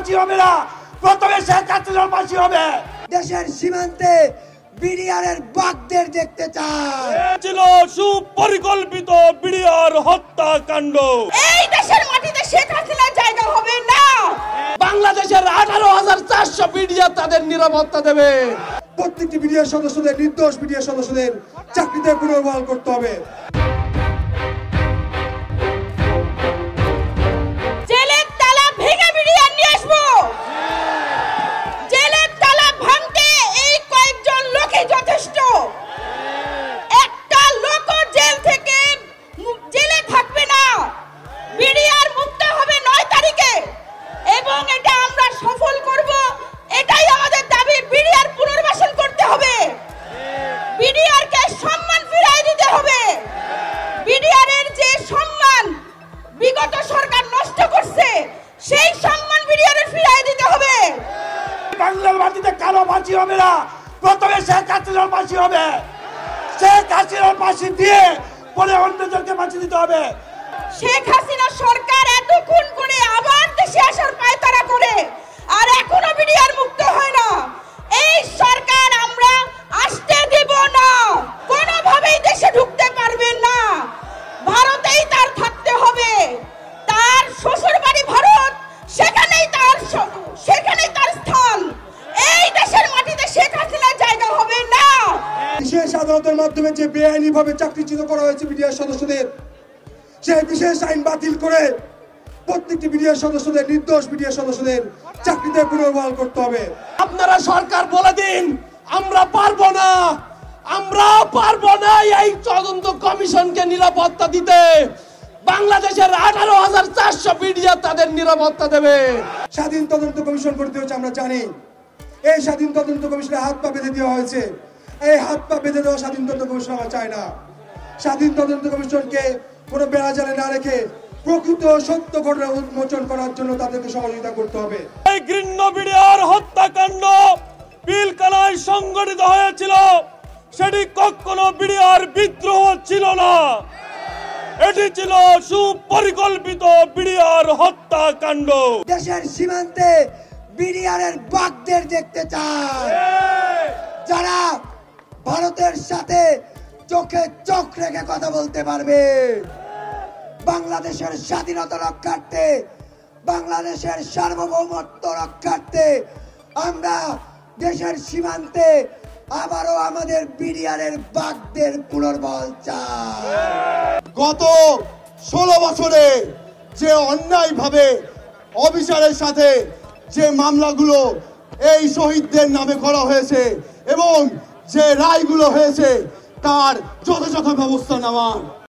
ফাঁসি হবে না, প্রথমে শেখ হাসিনার ফাঁসি হবে। দেশের সীমান্তে বিডিআরের বাঘদের দেখতে চায়। ছিল সুপরিকল্পিত বিডিআর হত্যাকাণ্ড। এই দেশের মাটিতে শেখ হাসিনার জায়গা হবে না। বাংলাদেশের 18,400 বিডিআর তাদের নিরাপত্তা দেবে। প্রত্যেকটি বিডিআর সদস্যদের, নির্দোষ বিডিআর সদস্যদের চাকরিতে পুনর্বহাল করতে হবে। জেলের তালা ভেঙে বিডিআর নিয়ে আসবো। জেলের তালা ভাঙতে এই কয়েকজন লোকই যথেষ্ট। একটা লোক জেল থেকে জেলে থাকবে না। বিডিআর মুক্ত হবে 9 তারিখে এবং এটা আমরা সফল করব। এটাই আমাদের দাবি। বিডিআর পুনর্বাসন করতে হবে। বিডিআর কে সম্মান ফিরিয়ে দিতে হবে। বিডিআর এর যে সম্মান বিগত সরকার নষ্ট করছে, সেই সম্মান বিডিআর এর ফিরিয়ে দিতে হবে। বাংলার মাটিতে কারো ফাঁসি হবে না, প্রথমে শেখ হাসিনার ফাঁসি হবে। শেখ হাসিনার ফাঁসি দিয়ে পরে অন্যজনকে ফাঁসি দিতে হবে। শেখ হাসিনা সরকার এত খুন করে আবার দেশে আসার পায়তারা করে, আর এখনো বিডিআর মুক্ত হয় না। এই সরকার আমরা আসতে দেব না। কোনোভাবেই দেশে ঢুকতে পারবেন না। ভারতেই তার থাকতে হবে। তার শ্বশুর বাড়ি ভারত, সেখানেই তার স্থান। এই দেশের মাটিতে শেখ হাসিনার জায়গা হবে না। বিশেষ আদালতের মাধ্যমে যে বেআইনিভাবে চাকরিচ্যুত করা হয়েছে বিডিআর সদস্যদের, সেই বিশেষ আইন বাতিল করে প্রত্যেকটি বিডিআর সদস্যদের, নির্দোষ বিডিআর সদস্যদের চাকরিতে পুনর্বহাল করতে হবে। আপনারা সরকার বলে দিন, আমরা পারবো না, এই তদন্ত কমিশনকে নিরাপত্তা দিতে। বাংলাদেশের 18,400 বিডিআর তাদের নিরাপত্তা দেবে। স্বাধীন তদন্ত কমিশন করতে হচ্ছে, আমরা জানি। এই স্বাধীন তদন্ত কমিশনের হাত পা বেঁধে দেওয়া হয়েছে। এই হাত পা বেঁধে দেওয়া স্বাধীন তদন্ত কমিশন আমরা চাই না। স্বাধীন তদন্ত কমিশনকে কোনো বেড়াজালে না রেখে প্রকৃত সত্য ঘটনা উন্মোচন করার জন্য তাদেরকে সহযোগিতা করতে হবে। এই ঘৃণ্য বিডিআর হত্যাকাণ্ড পিলখানায় সংগঠিত হয়েছিল। সেটি কখনো বিডিআর বিদ্রোহ ছিল না, এটি ছিল সুপরিকল্পিত বিডিআর হত্যাকাণ্ড। দেশের সীমান্তে বিডিআরের বাঘদের দেখতে চায়, যারা ভারতের সাথে চোখে চোখ রেখে কথা বলতে পারবে। বাংলাদেশের স্বাধীনতা রক্ষার্থে, বাংলাদেশের সার্বভৌমত্ব রক্ষার্থে আমরা দেশের সীমান্তে আবারও আমাদের বিডিআরের বাঘদের পুনর্বহাল চাই। গত 16 বছরে যে অন্যায়ভাবে অবিচারের সাথে যে মামলাগুলো এই শহীদদের নামে করা হয়েছে এবং যে রায়গুলো হয়েছে, তার যথাযথ ব্যবস্থা নেওয়া।